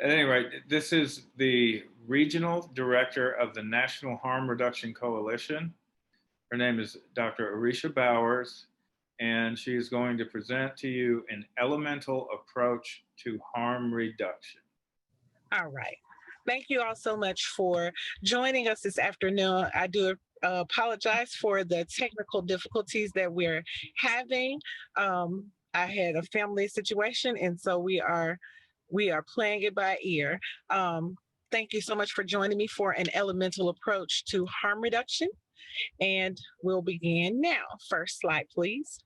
At any rate, this is the regional director of the National Harm Reduction Coalition. Her name is Dr. Orisha Bowers, and she is going to present to you an elemental approach to harm reduction. All right. Thank you all so much for joining us this afternoon. I do apologize for the technical difficulties that we're having. I had a family situation, and so we are playing it by ear. Thank you so much for joining me for an elemental approach to harm reduction. And we'll begin now. First slide, please.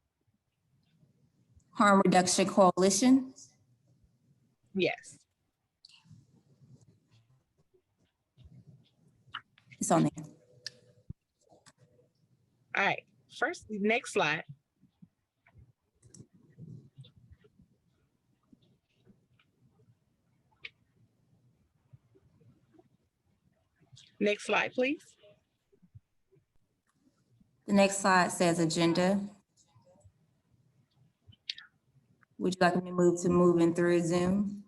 Harm Reduction Coalition. Yes. It's on there. All right. First, next slide. Next slide, please. The next slide says agenda. Would you like me to move moving through Zoom?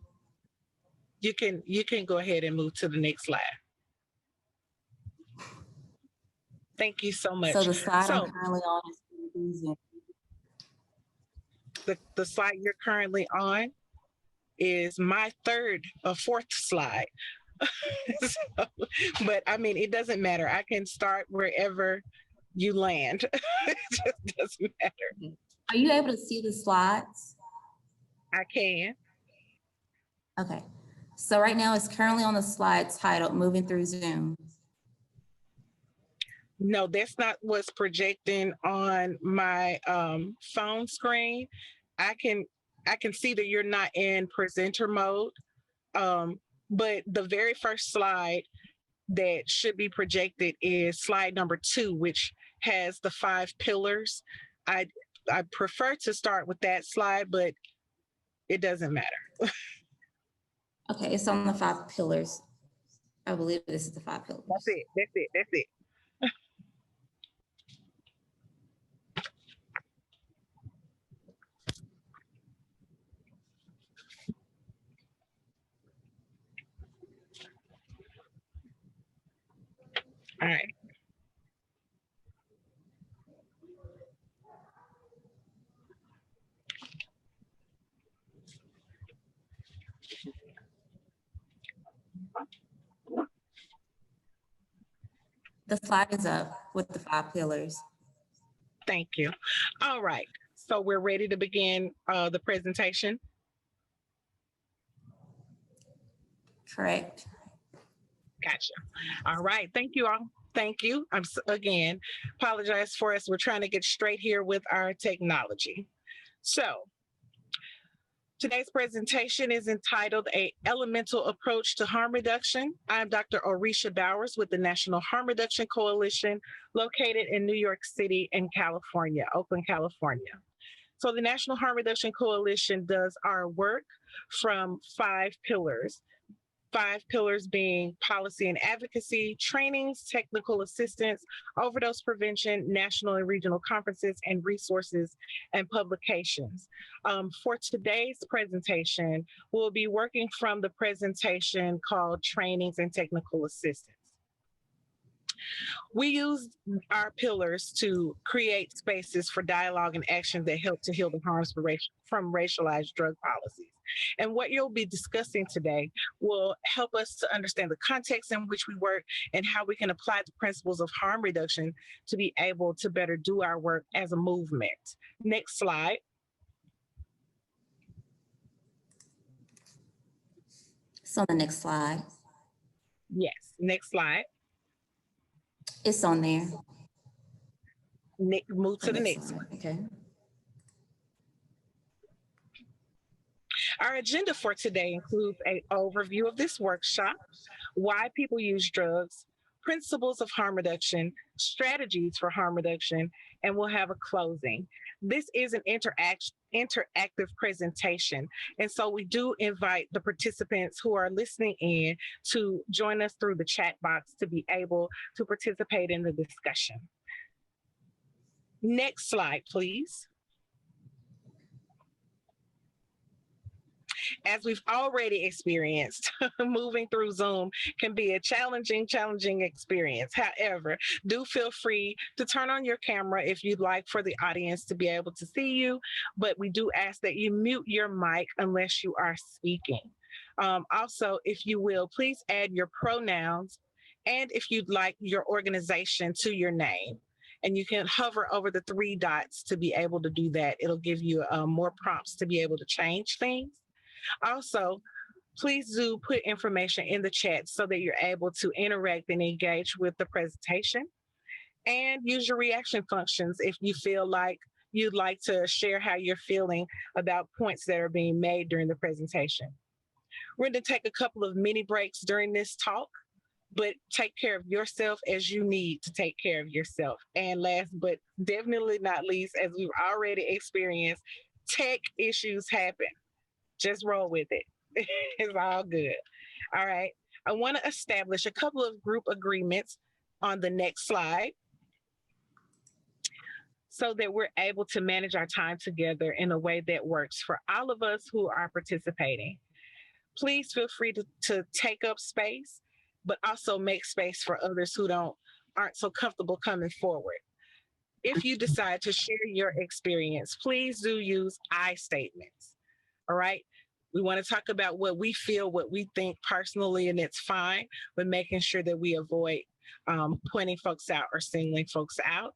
You can go ahead and move to the next slide. Thank you so much. So the slide I'm currently on is through Zoom. The slide you're currently on is my fourth slide. So, but I mean, it doesn't matter. I can start wherever you land. It just doesn't matter. Are you able to see the slides? I can. Okay. So right now it's currently on the slide titled Moving Through Zoom. No, that's not what's projecting on my phone screen. I can see that you're not in presenter mode. But the very first slide that should be projected is slide number 2, which has the 5 pillars. I prefer to start with that slide, but it doesn't matter. Okay, it's on the 5 pillars. I believe this is the 5 pillars. That's it. All right. The slide is up with the 5 pillars. Thank you. All right. So we're ready to begin the presentation. Correct. Gotcha. All right. Thank you all. Thank you. Again, apologize for us. We're trying to get straight here with our technology. So today's presentation is entitled A Elemental Approach to Harm Reduction. I'm Dr. Orisha Bowers with the National Harm Reduction Coalition located in New York City and California, Oakland, California. So the National Harm Reduction Coalition does our work from 5 pillars. 5 pillars being policy and advocacy, trainings, technical assistance, overdose prevention, national and regional conferences, and resources and publications. For today's presentation, we'll be working from the presentation called Trainings and Technical Assistance. We use our pillars to create spaces for dialogue and action that help to heal the harms from racialized drug policies. And what you'll be discussing today will help us to understand the context in which we work and how we can apply the principles of harm reduction to be able to better do our work as a movement. Next slide. It's on the next slide. Yes, next slide. It's on there. Move to the next one. Okay. Our agenda for today includes an overview of this workshop, why people use drugs, principles of harm reduction, strategies for harm reduction, and we'll have a closing. This is an interactive presentation, and so we do invite the participants who are listening in to join us through the chat box to be able to participate in the discussion. Next slide, please. As we've already experienced, moving through Zoom can be a challenging experience. However, do feel free to turn on your camera if you'd like for the audience to be able to see you, but we do ask that you mute your mic unless you are speaking. Also, if you will, please add your pronouns and if you'd like your organization to your name. And you can hover over the three dots to be able to do that. It'll give you more prompts to be able to change things. Also, please do put information in the chat so that you're able to interact and engage with the presentation. And use your reaction functions if you feel like you'd like to share how you're feeling about points that are being made during the presentation. We're going to take a couple of mini breaks during this talk, but take care of yourself as you need to take care of yourself. And last but definitely not least, as we've already experienced, tech issues happen. Just roll with it. It's all good. All right. I want to establish a couple of group agreements on the next slide so that we're able to manage our time together in a way that works for all of us who are participating. Please feel free to take up space, but also make space for others who aren't so comfortable coming forward. If you decide to share your experience, please do use I statements. All right. We want to talk about what we feel, what we think personally, and it's fine, but making sure that we avoid pointing folks out or singling folks out.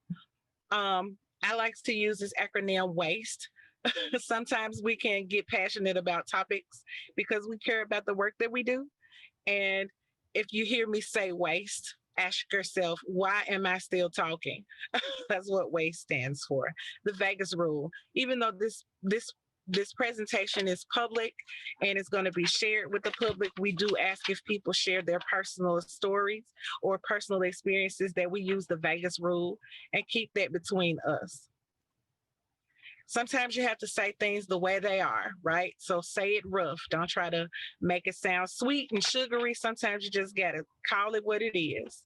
I like to use this acronym WASTE. Sometimes we can get passionate about topics because we care about the work that we do. And if you hear me say waste, ask yourself, why am I still talking? That's what WASTE stands for. The Vegas rule. Even though this presentation is public and it's going to be shared with the public, we do ask if people share their personal stories or personal experiences that we use the Vegas rule and keep that between us. Sometimes you have to say things the way they are, right? So say it rough. Don't try to make it sound sweet and sugary. Sometimes you just got to call it what it is.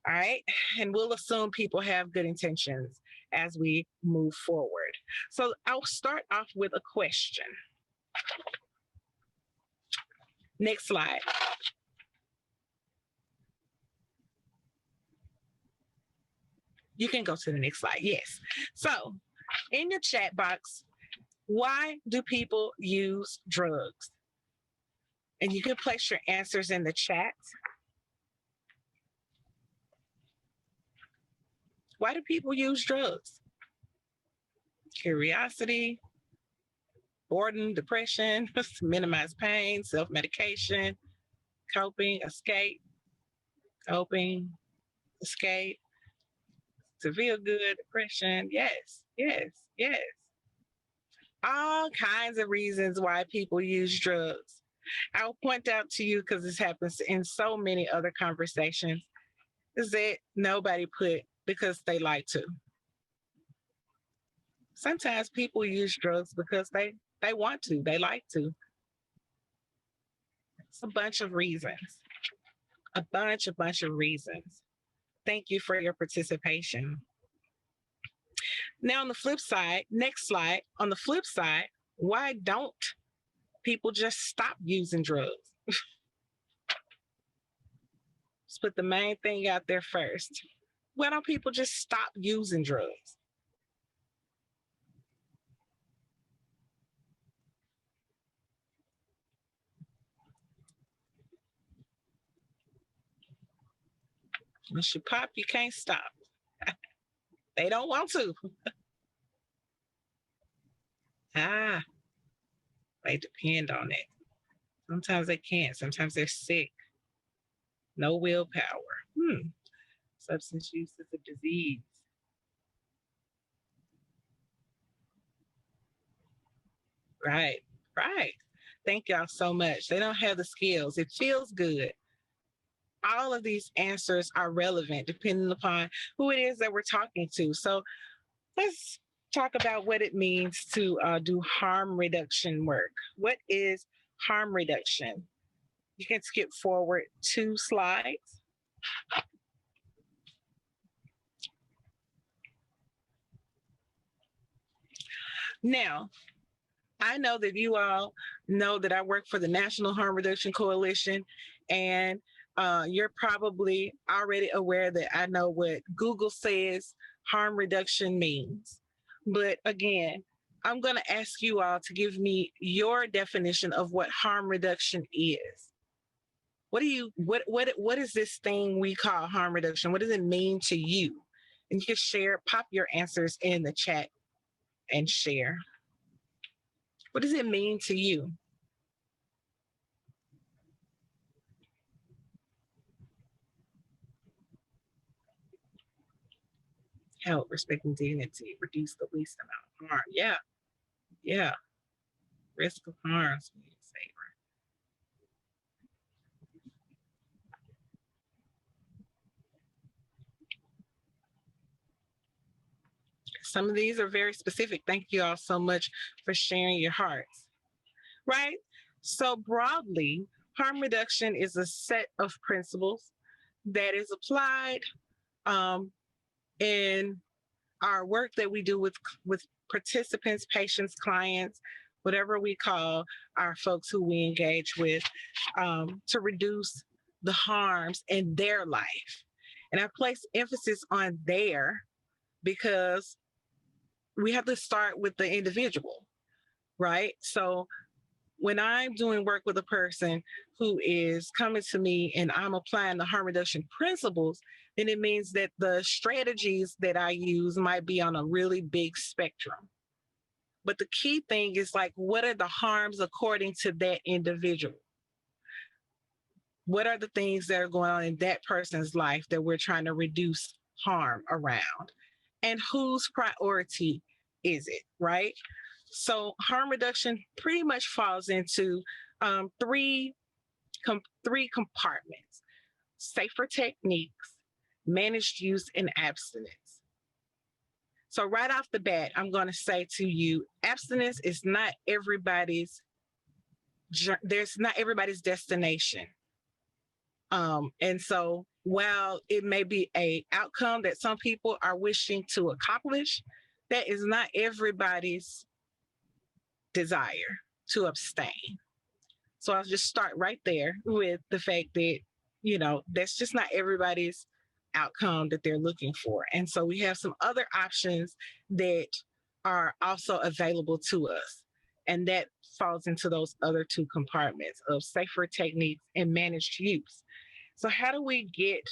All right. And we'll assume people have good intentions as we move forward. So I'll start off with a question. Next slide. You can go to the next slide. Yes. So in your chat box, why do people use drugs? And you can place your answers in the chat. Why do people use drugs? Curiosity, boredom, depression, minimize pain, self-medication, coping, escape, to feel good, depression. Yes. All kinds of reasons why people use drugs. I'll point out to you, because this happens in so many other conversations, is that nobody put because they like to. Sometimes people use drugs because they want to, they like to. It's a bunch of reasons. A bunch of reasons. Thank you for your participation. Now, on the flip side, next slide, on the flip side, why don't people just stop using drugs? Let's put the main thing out there first. Why don't people just stop using drugs? Once you pop, you can't stop. They don't want to. They depend on it. Sometimes they can't. Sometimes they're sick. No willpower. Substance use is a disease. Right. Thank y'all so much. They don't have the skills. It feels good. All of these answers are relevant depending upon who it is that we're talking to. So let's talk about what it means to do harm reduction work. What is harm reduction? You can skip forward 2 slides. Now, I know that you all know that I work for the National Harm Reduction Coalition, and you're probably already aware that I know what Google says harm reduction means. But again, I'm going to ask you all to give me your definition of what harm reduction is. What is this thing we call harm reduction? What does it mean to you? And you can share, pop your answers in the chat and share. What does it mean to you? Help, respecting dignity, reduce the least amount of harm. Yeah, yeah. Risk of harm. Some of these are very specific. Thank you all so much for sharing your hearts. Right? So broadly, harm reduction is a set of principles that is applied in our work that we do with participants, patients, clients, whatever we call our folks who we engage with, to reduce the harms in their life. And I place emphasis on there because we have to start with the individual, right? So when I'm doing work with a person who is coming to me and I'm applying the harm reduction principles, then it means that the strategies that I use might be on a really big spectrum. But the key thing is like, what are the harms according to that individual? What are the things that are going on in that person's life that we're trying to reduce harm around? And whose priority is it, right? So harm reduction pretty much falls into three compartments: safer techniques, managed use, and abstinence. So right off the bat, I'm going to say to you, abstinence is not everybody's. There's not everybody's destination. And so while it may be a outcome that some people are wishing to accomplish, that is not everybody's desire to abstain. So I'll just start right there with the fact that, that's just not everybody's outcome that they're looking for. And so we have some other options that are also available to us. And that falls into those other two compartments of safer techniques and managed use. So how do we get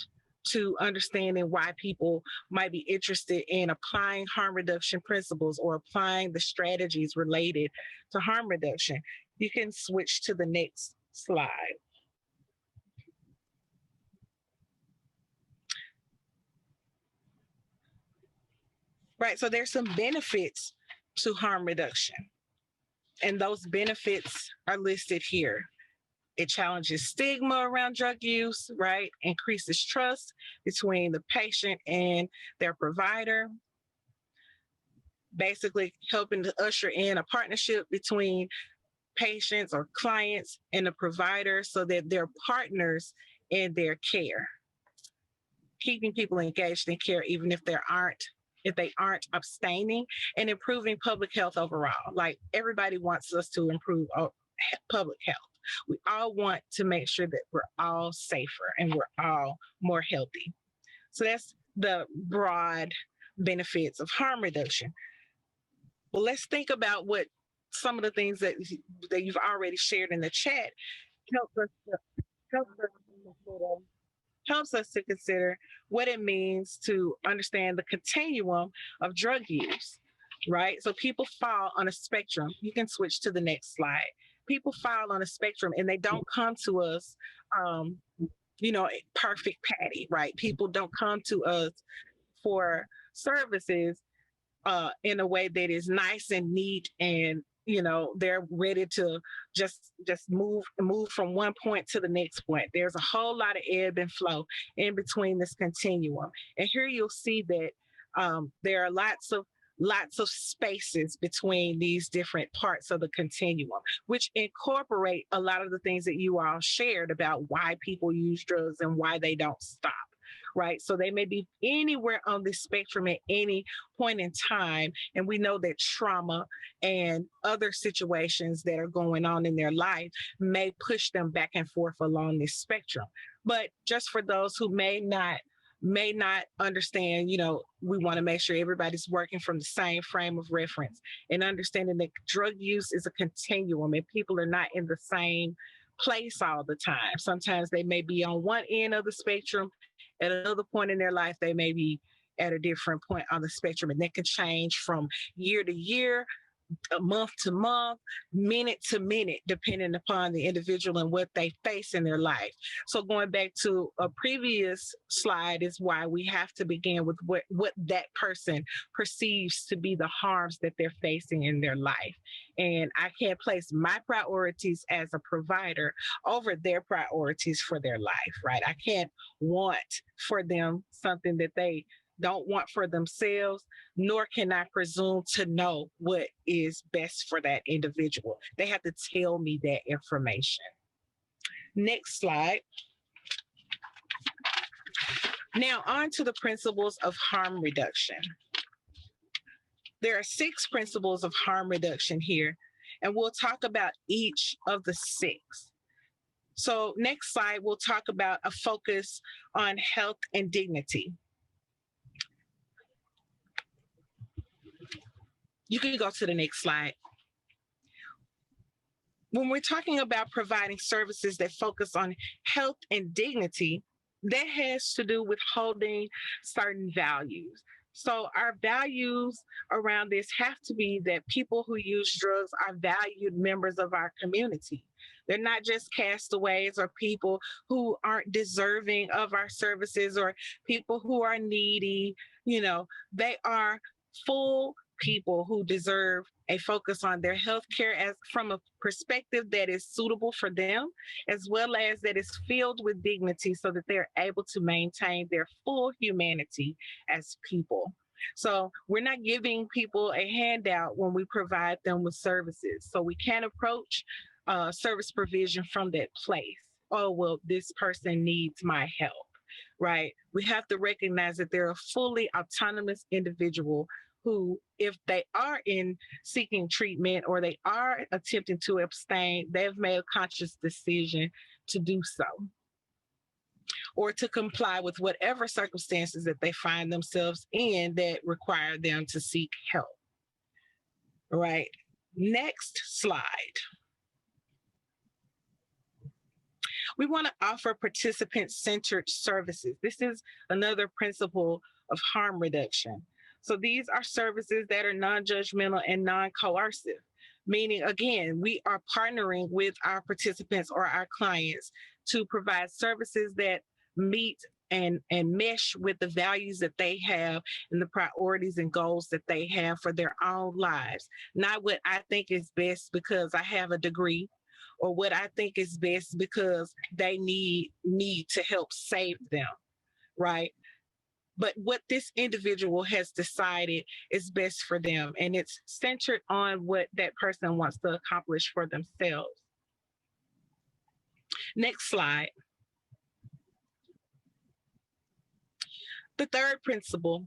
to understanding why people might be interested in applying harm reduction principles or applying the strategies related to harm reduction? You can switch to the next slide. Right, so there's some benefits to harm reduction, and those benefits are listed here. It challenges stigma around drug use, right? Increases trust between the patient and their provider. Basically helping to usher in a partnership between patients or clients and the provider so that they're partners in their care. Keeping people engaged in care even if they aren't abstaining, and improving public health overall. Like, everybody wants us to improve public health. We all want to make sure that we're all safer and we're all more healthy. So that's the broad benefits of harm reduction. Well, let's think about what some of the things that you've already shared in the chat helps us to consider what it means to understand the continuum of drug use, right? So people fall on a spectrum. You can switch to the next slide. People fall on a spectrum and they don't come to us, perfect patty, right? People don't come to us for services in a way that is nice and neat, and they're ready to just move from one point to the next point. There's a whole lot of ebb and flow in between this continuum, and here you'll see that there are lots of spaces between these different parts of the continuum, which incorporate a lot of the things that you all shared about why people use drugs and why they don't stop, right? So they may be anywhere on the spectrum at any point in time. And we know that trauma and other situations that are going on in their life may push them back and forth along this spectrum. But just for those who may not understand, we want to make sure everybody's working from the same frame of reference and understanding that drug use is a continuum and people are not in the same place all the time. Sometimes they may be on one end of the spectrum. At another point in their life, they may be at a different point on the spectrum, and that can change from year to year, month to month, minute to minute, depending upon the individual and what they face in their life. So going back to a previous slide is why we have to begin with what that person perceives to be the harms that they're facing in their life. And I can't place my priorities as a provider over their priorities for their life, right? I can't want for them something that they don't want for themselves, nor can I presume to know what is best for that individual. They have to tell me that information. Next slide. Now on to the principles of harm reduction. There are 6 principles of harm reduction here, and we'll talk about each of the 6. So next slide, we'll talk about a focus on health and dignity. You can go to the next slide. When we're talking about providing services that focus on health and dignity, that has to do with holding certain values. So our values around this have to be that people who use drugs are valued members of our community. They're not just castaways or people who aren't deserving of our services or people who are needy. They are full people who deserve a focus on their health care as from a perspective that is suitable for them, as well as that is filled with dignity so that they're able to maintain their full humanity as people. So we're not giving people a handout when we provide them with services. So we can't approach service provision from that place. Oh, well, this person needs my help, right? We have to recognize that they're a fully autonomous individual who, if they are in seeking treatment or they are attempting to abstain, they've made a conscious decision to do so or to comply with whatever circumstances that they find themselves in that require them to seek help. Right. Next slide. We want to offer participant-centered services. This is another principle of harm reduction. So these are services that are non-judgmental and non-coercive, meaning, again, we are partnering with our participants or our clients to provide services that meet and mesh with the values that they have and the priorities and goals that they have for their own lives. Not what I think is best because I have a degree or what I think is best because they need me to help save them, right? But what this individual has decided is best for them. And it's centered on what that person wants to accomplish for themselves. Next slide. The third principle,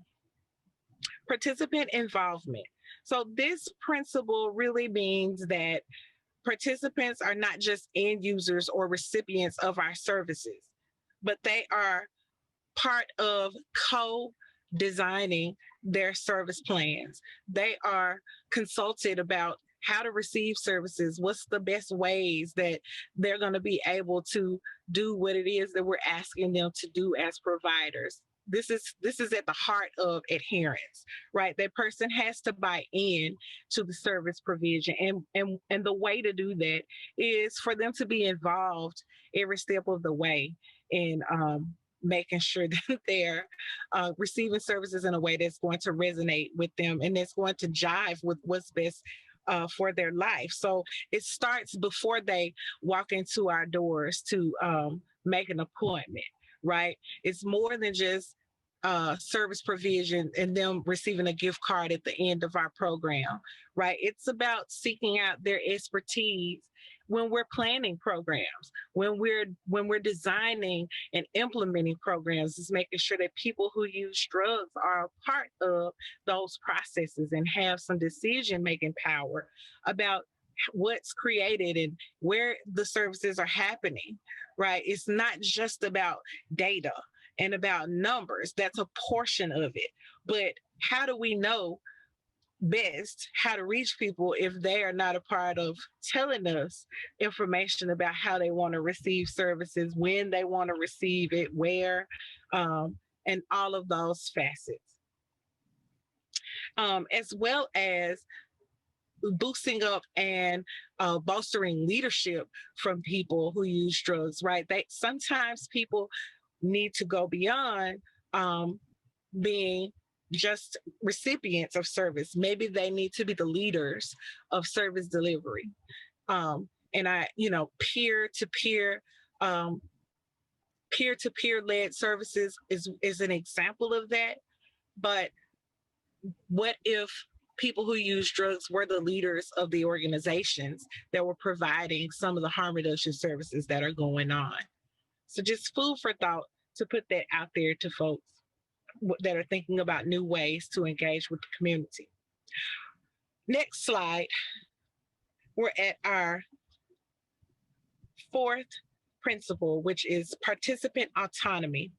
participant involvement. So this principle really means that participants are not just end users or recipients of our services, but they are part of co-designing their service plans. They are consulted about how to receive services, what's the best ways that they're going to be able to do what it is that we're asking them to do as providers. This is at the heart of adherence, right? That person has to buy in to the service provision. And the way to do that is for them to be involved every step of the way in making sure that they're receiving services in a way that's going to resonate with them and that's going to jive with what's best for their life. So it starts before they walk into our doors to make an appointment, right? It's more than just service provision and them receiving a gift card at the end of our program, right? It's about seeking out their expertise when we're planning programs, when we're designing and implementing programs. Is making sure that people who use drugs are a part of those processes and have some decision making power about what's created and where the services are happening, right? It's not just about data and about numbers. That's a portion of it. But how do we know best how to reach people if they are not a part of telling us information about how they want to receive services, when they want to receive it, where, and all of those facets, as well as boosting up and bolstering leadership from people who use drugs, right? They sometimes people need to go beyond being just recipients of service. Maybe they need to be the leaders of service delivery. And peer-to-peer led services is an example of that. But what if people who use drugs were the leaders of the organizations that were providing some of the harm reduction services that are going on? So just food for thought to put that out there to folks that are thinking about new ways to engage with the community. Next slide. We're at our fourth principle, which is participant autonomy.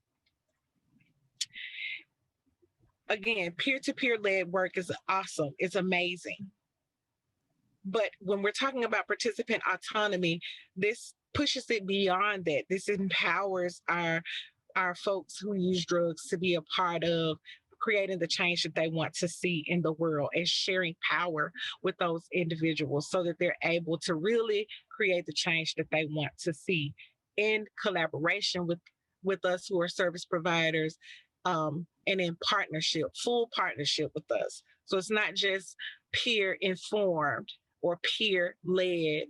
Again, peer-to-peer led work is awesome. It's amazing. But when we're talking about participant autonomy, this pushes it beyond that. This empowers our folks who use drugs to be a part of creating the change that they want to see in the world and sharing power with those individuals so that they're able to really create the change that they want to see in collaboration with us who are service providers, and in partnership, full partnership with us. So it's not just peer informed or peer led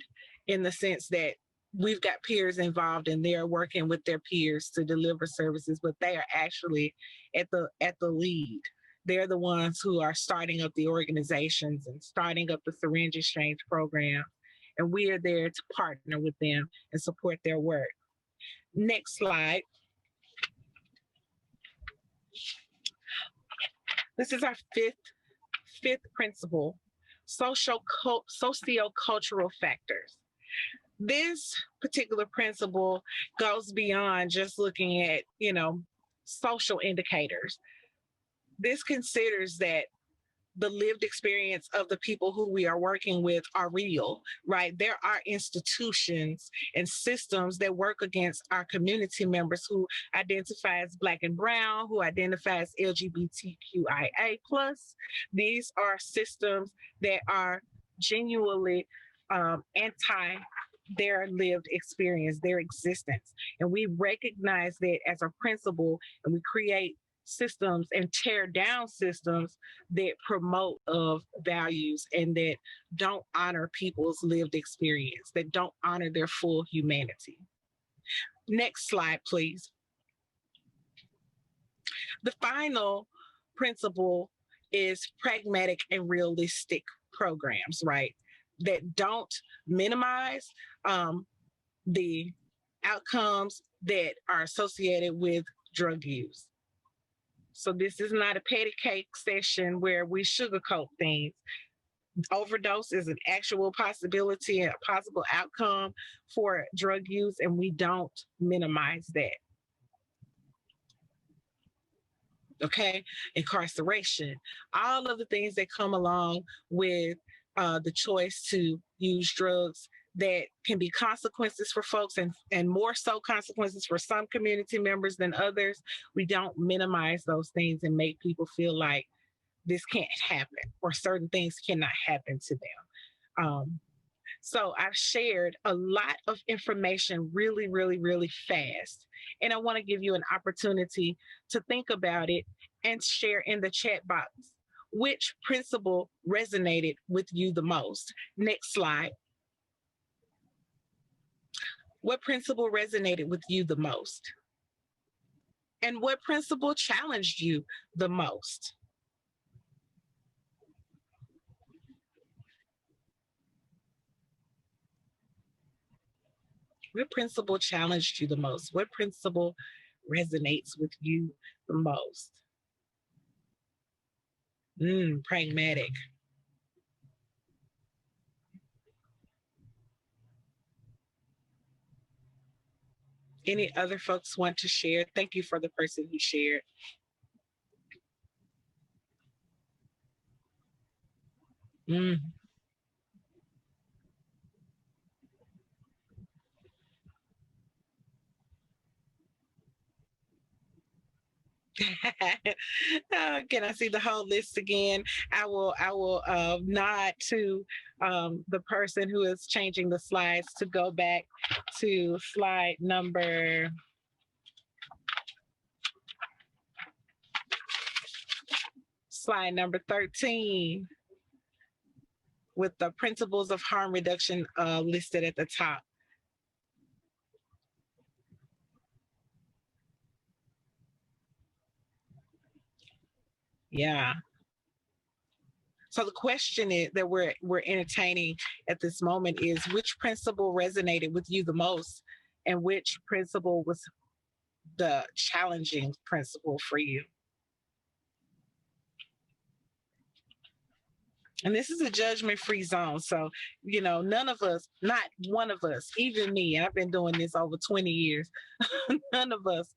in the sense that we've got peers involved and they're working with their peers to deliver services, but they are actually at the lead. They're the ones who are starting up the organizations and starting up the syringe exchange program. And we are there to partner with them and support their work. Next slide. This is our fifth principle, socio-cultural factors. This particular principle goes beyond just looking at, social indicators. This considers that the lived experience of the people who we are working with are real, right? There are institutions and systems that work against our community members who identify as Black and Brown, who identify as LGBTQIA+. These are systems that are genuinely anti their lived experience, their existence. And we recognize that as a principle, and we create systems and tear down systems that promote of values and that don't honor people's lived experience, that don't honor their full humanity. Next slide, please. The final principle is pragmatic and realistic programs, right? That don't minimize the outcomes that are associated with drug use. So this is not a patty cake session where we sugarcoat things. Overdose is an actual possibility and a possible outcome for drug use, and we don't minimize that. Okay, incarceration, all of the things that come along with the choice to use drugs that can be consequences for folks and more so consequences for some community members than others. We don't minimize those things and make people feel like this can't happen or certain things cannot happen to them. So I've shared a lot of information really, really, really fast. And I want to give you an opportunity to think about it and share in the chat box which principle resonated with you the most. Next slide. What principle resonated with you the most? And what principle challenged you the most? What principle challenged you the most? What principle resonates with you the most? Pragmatic. Any other folks want to share? Thank you for the person who shared. Mm. Can I see the whole list again? I will nod to the person who is changing the slides to go back to slide number 13 with the principles of harm reduction listed at the top. Yeah. So the question is that we're entertaining at this moment is, which principle resonated with you the most, and which principle was the challenging principle for you? And this is a judgment-free zone. So, none of us, not one of us, even me, and I've been doing this over 20 years, none of us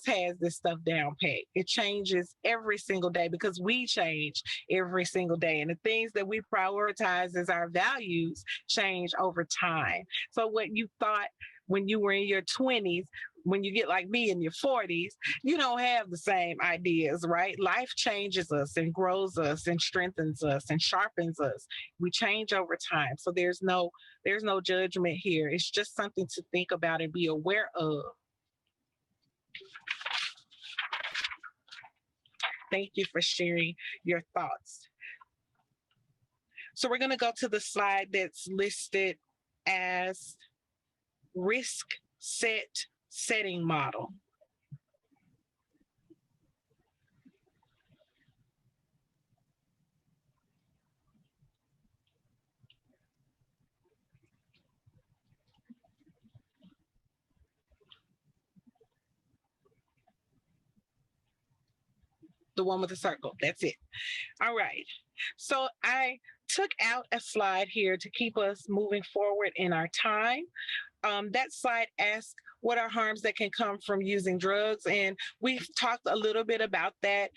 has this stuff down pat. It changes every single day because we change every single day. And the things that we prioritize as our values change over time. So what you thought when you were in your 20s, when you get like me in your 40s, you don't have the same ideas, right? Life changes us and grows us and strengthens us and sharpens us. We change over time. So there's no judgment here. It's just something to think about and be aware of. Thank you for sharing your thoughts. So we're going to go to the slide that's listed as risk setting model. The one with the circle. That's it. All right. So I took out a slide here to keep us moving forward in our time. That slide asks, what are harms that can come from using drugs? And we've talked a little bit about that.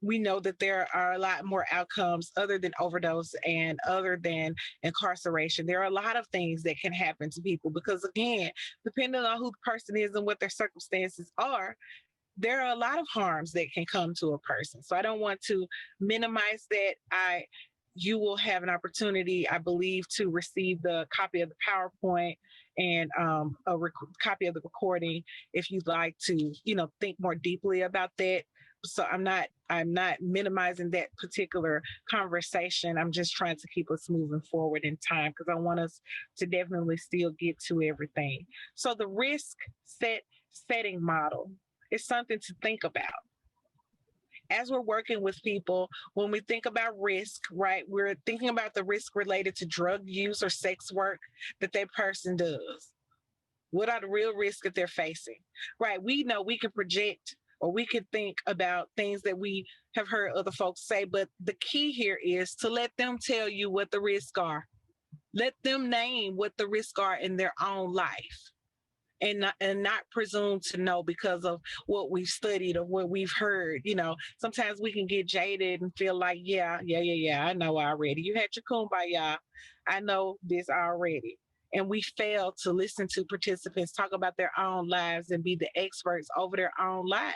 We know that there are a lot more outcomes other than overdose and other than incarceration. There are a lot of things that can happen to people because, again, depending on who the person is and what their circumstances are, there are a lot of harms that can come to a person. So I don't want to minimize that. You will have an opportunity, I believe, to receive the copy of the PowerPoint and copy of the recording if you'd like to, think more deeply about that. So I'm not minimizing that particular conversation. I'm just trying to keep us moving forward in time because I want us to definitely still get to everything. So the risk setting model is something to think about. As we're working with people, when we think about risk, right, we're thinking about the risk related to drug use or sex work that person does. What are the real risks that they're facing, right? We know we can project or we can think about things that we have heard other folks say, but the key here is to let them tell you what the risks are. Let them name what the risks are in their own life. And not presume to know because of what we've studied or what we've heard. Sometimes we can get jaded and feel like, yeah, I know already. You had your kumbaya. I know this already. And we fail to listen to participants talk about their own lives and be the experts over their own lives.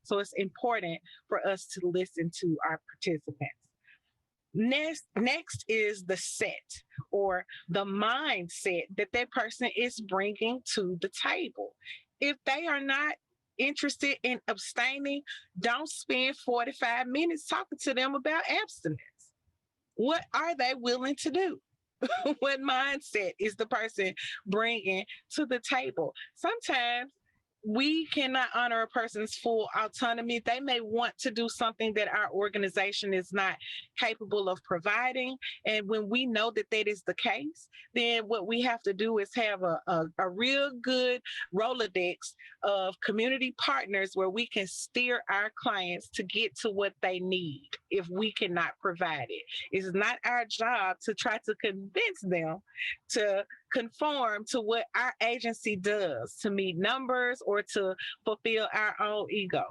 So it's important for us to listen to our participants. Next is the set or the mindset that person is bringing to the table. If they are not interested in abstaining, don't spend 45 minutes talking to them about abstinence. What are they willing to do? What mindset is the person bringing to the table? Sometimes we cannot honor a person's full autonomy. They may want to do something that our organization is not capable of providing. And when we know that that is the case, then what we have to do is have a real good Rolodex of community partners where we can steer our clients to get to what they need if we cannot provide it. It's not our job to try to convince them to conform to what our agency does to meet numbers or to fulfill our own ego.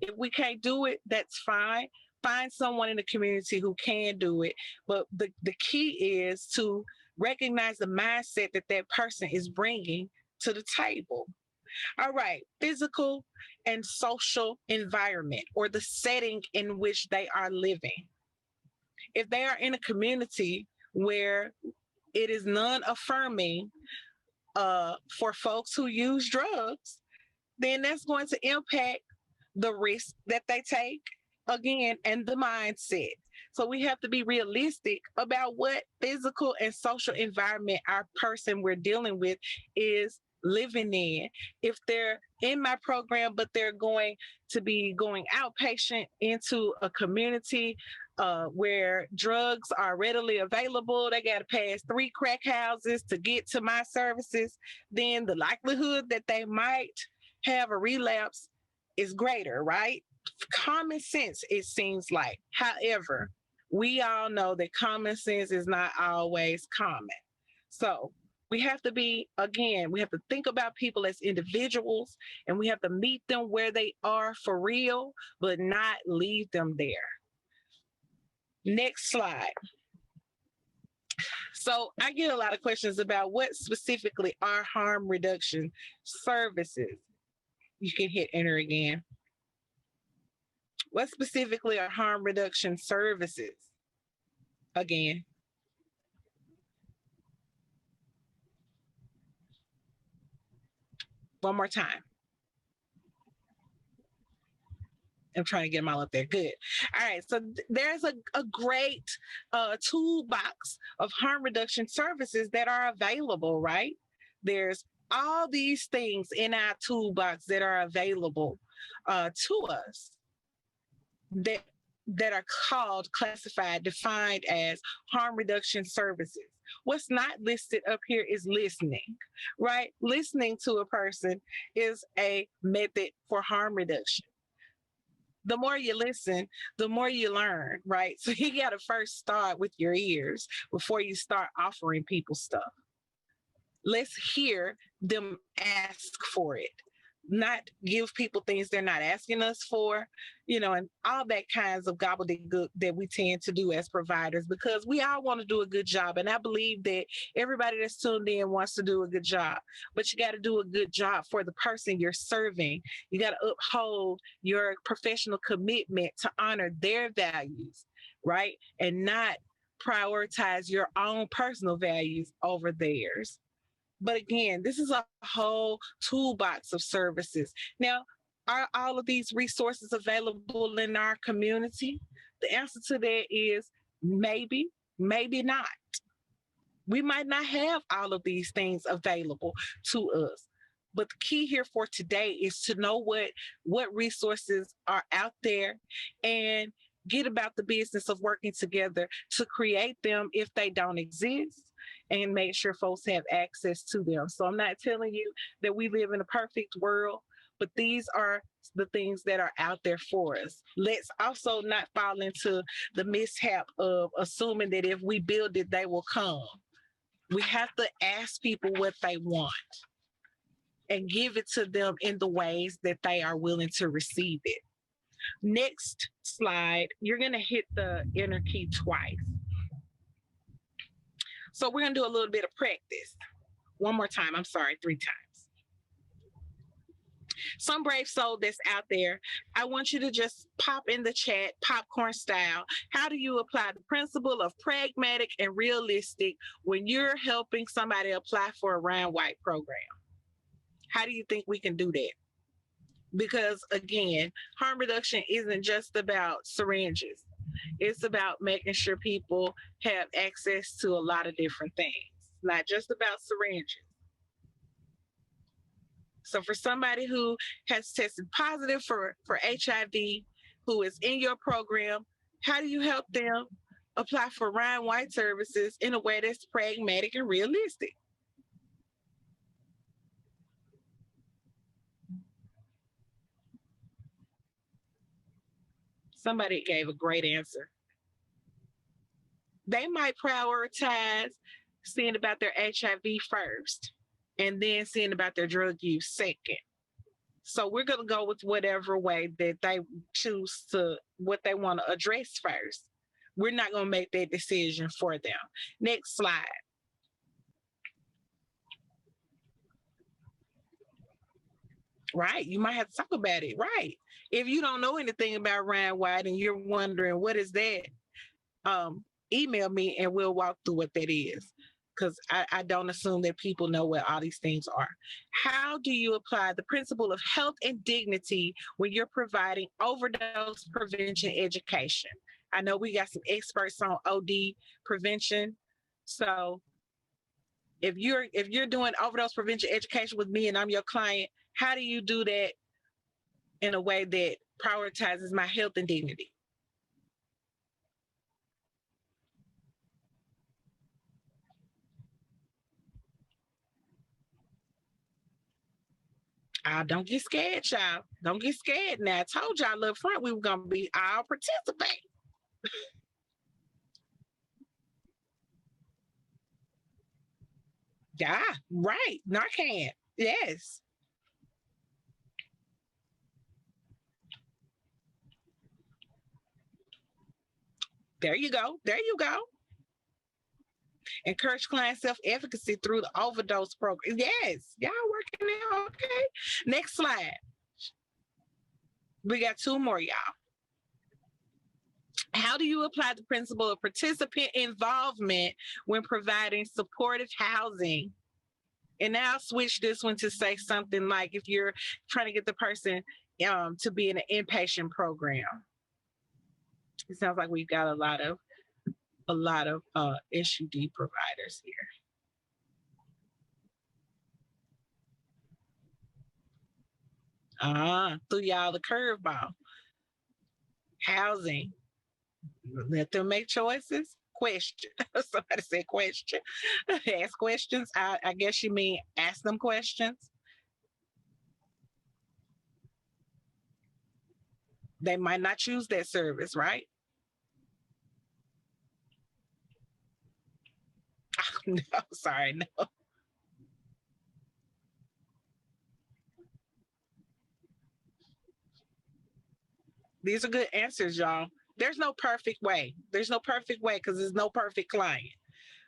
If we can't do it, that's fine. Find someone in the community who can do it. But the key is to recognize the mindset that that person is bringing to the table. All right, physical and social environment or the setting in which they are living. If they are in a community where it is non-affirming for folks who use drugs, then that's going to impact the risk that they take, again, and the mindset. So we have to be realistic about what physical and social environment our person we're dealing with is living in. If they're in my program, but they're going to be going outpatient into a community where drugs are readily available, they got to pass 3 crack houses to get to my services, then the likelihood that they might have a relapse is greater, right? Common sense, it seems like. However, we all know that common sense is not always common. So we have to be, again, we have to think about people as individuals and we have to meet them where they are for real, but not leave them there. Next slide. So I get a lot of questions about what specifically are harm reduction services. You can hit enter again. What specifically are harm reduction services? Again. One more time. I'm trying to get them all up there. Good. All right. So there's a great toolbox of harm reduction services that are available, right? There's all these things in our toolbox that are available to us that are called, classified, defined as harm reduction services. What's not listed up here is listening, right? Listening to a person is a method for harm reduction. The more you listen, the more you learn, right? So you got to first start with your ears before you start offering people stuff. Let's hear them ask for it, not give people things they're not asking us for, and all that kinds of gobbledygook that we tend to do as providers, because we all want to do a good job. And I believe that everybody that's tuned in wants to do a good job, but you got to do a good job for the person you're serving. You got to uphold your professional commitment to honor their values, right? And not prioritize your own personal values over theirs. But again, this is a whole toolbox of services. Now, are all of these resources available in our community? The answer to that is maybe, maybe not. We might not have all of these things available to us. But the key here for today is to know what resources are out there and get about the business of working together to create them if they don't exist, and make sure folks have access to them. So I'm not telling you that we live in a perfect world, but these are the things that are out there for us. Let's also not fall into the mishap of assuming that if we build it, they will come. We have to ask people what they want and give it to them in the ways that they are willing to receive it. Next slide, you're going to hit the enter key twice. So we're going to do a little bit of practice. One more time. I'm sorry, 3 times. Some brave soul that's out there, I want you to just pop in the chat, popcorn style. How do you apply the principle of pragmatic and realistic when you're helping somebody apply for a round white program? How do you think we can do that? Because again, harm reduction isn't just about syringes. It's about making sure people have access to a lot of different things, not just about syringes. So for somebody who has tested positive for HIV, who is in your program, how do you help them apply for Ryan White services in a way that's pragmatic and realistic? Somebody gave a great answer. They might prioritize seeing about their HIV first and then seeing about their drug use second. So we're going to go with whatever way that they choose to, what they want to address first. We're not going to make that decision for them. Next slide. Right. You might have to talk about it. Right. If you don't know anything about Ryan White and you're wondering, what is that? Email me and we'll walk through what that is. Because I don't assume that people know what all these things are. How do you apply the principle of health and dignity when you're providing overdose prevention education? I know we got some experts on OD prevention. So if you're doing overdose prevention education with me and I'm your client, how do you do that in a way that prioritizes my health and dignity? Don't get scared, y'all. Don't get scared. Now, I told y'all up front we were going to be all participate. Yeah, right. Narcan. Yes. There you go. There you go. Encourage client self-efficacy through the overdose program. Yes. Y'all working there. Okay. Next slide. We got two more, y'all. How do you apply the principle of participant involvement when providing supportive housing? And now I'll switch this one to say something like if you're trying to get the person to be in an inpatient program. It sounds like we've got a lot of SUD providers here. Threw y'all the curveball. Housing. Let them make choices. Question. Somebody said question. Ask questions. I guess you mean ask them questions. They might not choose that service, right? No, sorry, no. These are good answers, y'all. There's no perfect way. There's no perfect way because there's no perfect client.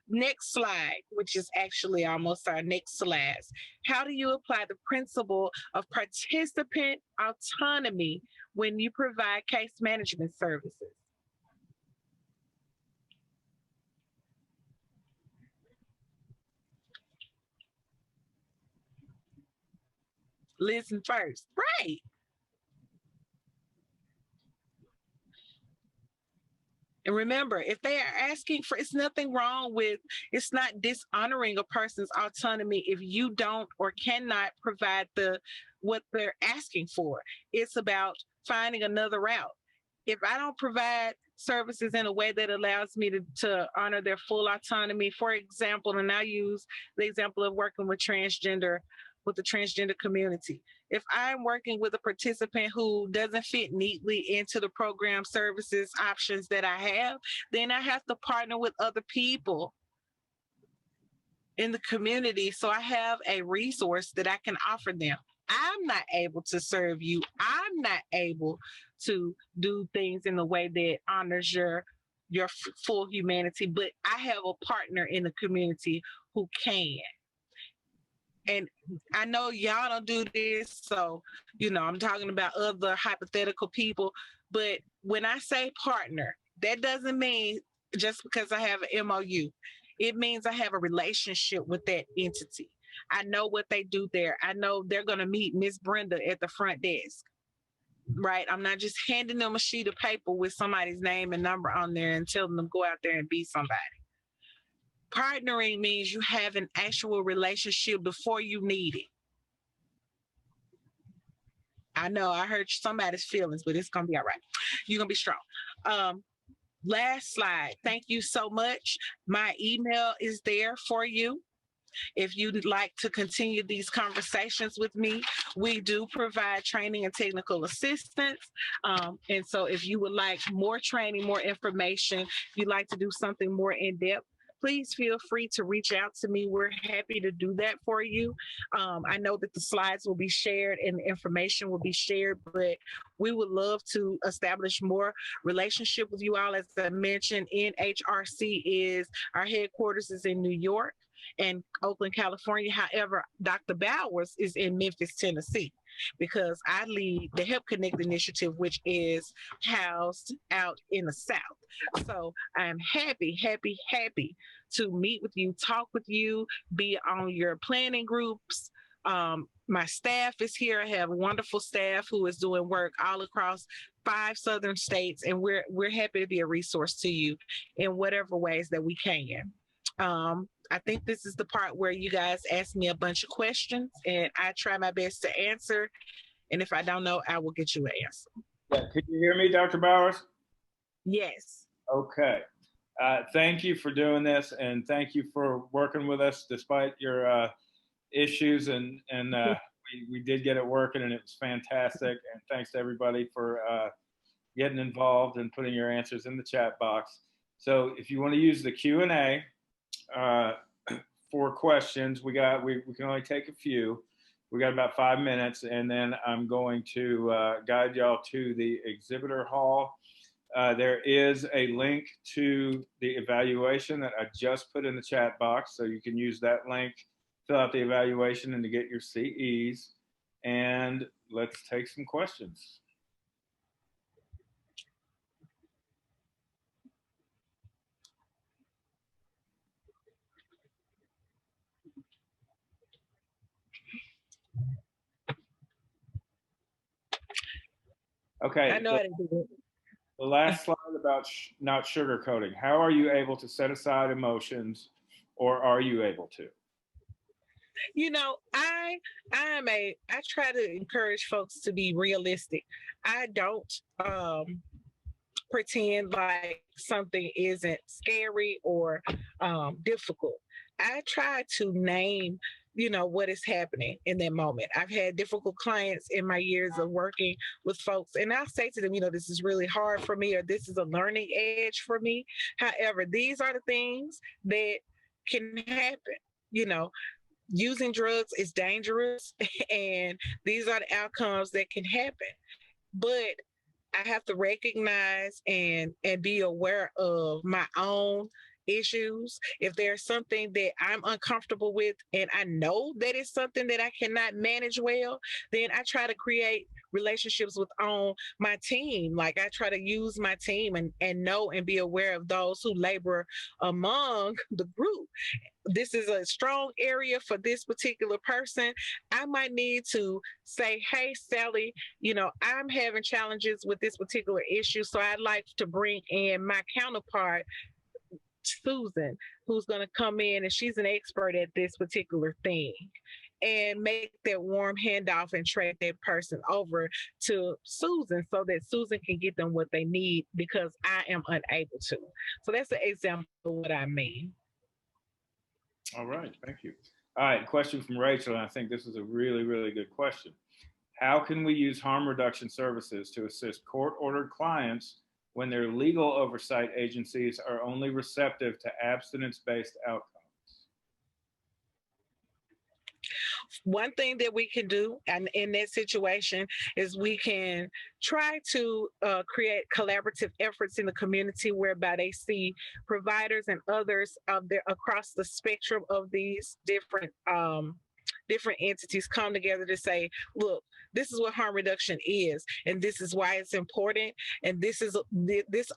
Next slide, which is actually almost our next slides. How do you apply the principle of participant autonomy when you provide case management services? Listen first. Right. And remember, if they are asking for, it's nothing wrong with, it's not dishonoring a person's autonomy if you don't or cannot provide what they're asking for. It's about finding another route. If I don't provide services in a way that allows me to honor their full autonomy, for example, and I use the example of working with the transgender community. If I'm working with a participant who doesn't fit neatly into the program services options that I have, then I have to partner with other people in the community so I have a resource that I can offer them. I'm not able to serve you. I'm not able to do things in a way that honors your full humanity, but I have a partner in the community who can. And I know y'all don't do this, so I'm talking about other hypothetical people. But when I say partner, that doesn't mean just because I have an MOU. It means I have a relationship with that entity. I know what they do there. I know they're going to meet Miss Brenda at the front desk, right? I'm not just handing them a sheet of paper with somebody's name and number on there and telling them go out there and be somebody. Partnering means you have an actual relationship before you need it. I know I hurt somebody's feelings, but it's gonna be all right. You're gonna be strong. Last slide. Thank you so much. My email is there for you. If you'd like to continue these conversations with me, we do provide training and technical assistance. And so if you would like more training, more information, if you'd like to do something more in depth, please feel free to reach out to me. We're happy to do that for you. I know that the slides will be shared and the information will be shared, but we would love to establish more relationship with you all. As I mentioned, NHRC is our headquarters is in New York and Oakland, California. However, Dr. Bowers is in Memphis, Tennessee, because I lead the Help Connect initiative, which is housed out in the South. So I'm happy to meet with you, talk with you, be on your planning groups. My staff is here. I have a wonderful staff who is doing work all across 5 southern states, and we're happy to be a resource to you in whatever ways that we can. I think this is the part where you guys ask me a bunch of questions and I try my best to answer. And if I don't know, I will get you an answer. Yeah, could you hear me, Dr. Bowers? Yes. Okay. Thank you for doing this, and thank you for working with us despite your issues. And we did get it working, and it was fantastic. And thanks to everybody for getting involved and putting your answers in the chat box. So if you want to use the Q&A for questions, we can only take a few. We got about 5 minutes, and then I'm going to guide y'all to the exhibitor hall. There is a link to the evaluation that I just put in the chat box, so you can use that link, fill out the evaluation, and to get your CEs. And let's take some questions. Okay. I know how to do it. The last slide about not sugarcoating. How are you able to set aside emotions, or are you able to? You know, I try to encourage folks to be realistic. I don't pretend like something isn't scary or difficult. I try to name, what is happening in that moment. I've had difficult clients in my years of working with folks, and I'll say to them, this is really hard for me, or this is a learning edge for me. However, these are the things that can happen. Using drugs is dangerous, and these are the outcomes that can happen. But I have to recognize and be aware of my own issues. If there's something that I'm uncomfortable with and I know that it's something that I cannot manage well, then I try to create relationships with on my team. Like I try to use my team and know and be aware of those who labor among the group. This is a strong area for this particular person. I might need to say, hey, Sally, I'm having challenges with this particular issue. So I'd like to bring in my counterpart, Susan, who's going to come in, and she's an expert at this particular thing, and make that warm handoff and trade that person over to Susan so that Susan can get them what they need because I am unable to. So that's an example of what I mean. All right, thank you. All right, question from Rachel, and I think this is a really, really good question. How can we use harm reduction services to assist court-ordered clients when their legal oversight agencies are only receptive to abstinence-based outcomes? One thing that we can do and in that situation is we can try to create collaborative efforts in the community whereby they see providers and others across the spectrum of these different entities come together to say, look, this is what harm reduction is, and this is why it's important, and this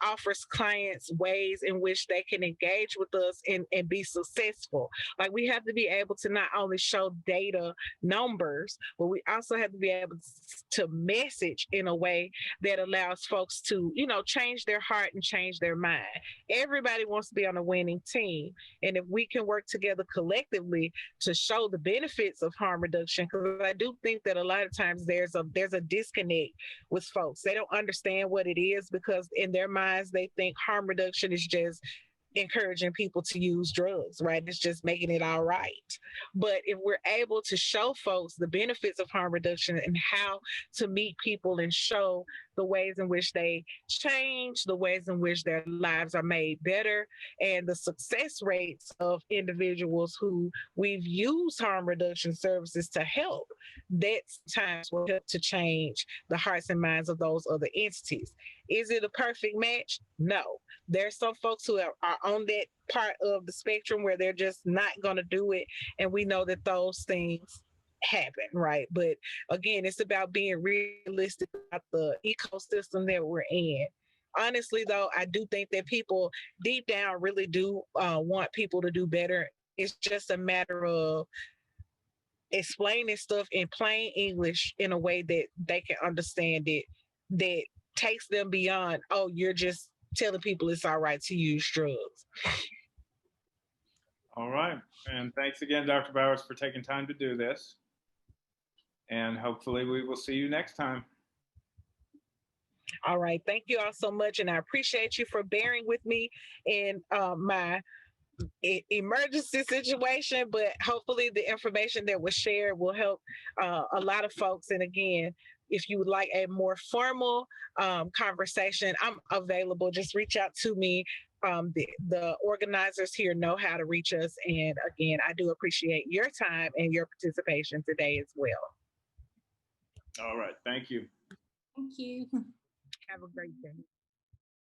offers clients ways in which they can engage with us and be successful. Like we have to be able to not only show data numbers, but we also have to be able to message in a way that allows folks to, change their heart and change their mind. Everybody wants to be on a winning team, and if we can work together collectively to show the benefits of harm reduction, because I do think that a lot of times there's a disconnect with folks. They don't understand what it is because in their minds they think harm reduction is just encouraging people to use drugs, right? It's just making it all right. But if we're able to show folks the benefits of harm reduction and how to meet people and show the ways in which they change, the ways in which their lives are made better, and the success rates of individuals who we've used harm reduction services to help, that sometimes will help to change the hearts and minds of those other entities. Is it a perfect match? No. There's some folks who are on that part of the spectrum where they're just not going to do it. And we know that those things happen, right? But again, it's about being realistic about the ecosystem that we're in. Honestly, though, I do think that people deep down really do want people to do better. It's just a matter of explaining stuff in plain English in a way that they can understand it, that takes them beyond, oh, you're just telling people it's all right to use drugs. All right. And thanks again, Dr. Bowers, for taking time to do this. And hopefully we will see you next time. All right. Thank you all so much. And I appreciate you for bearing with me in my emergency situation, but hopefully the information that was shared will help a lot of folks. And again, if you would like a more formal conversation, I'm available. Just reach out to me. The organizers here know how to reach us. And again, I do appreciate your time and your participation today as well. All right. Thank you. Thank you. Have a great day.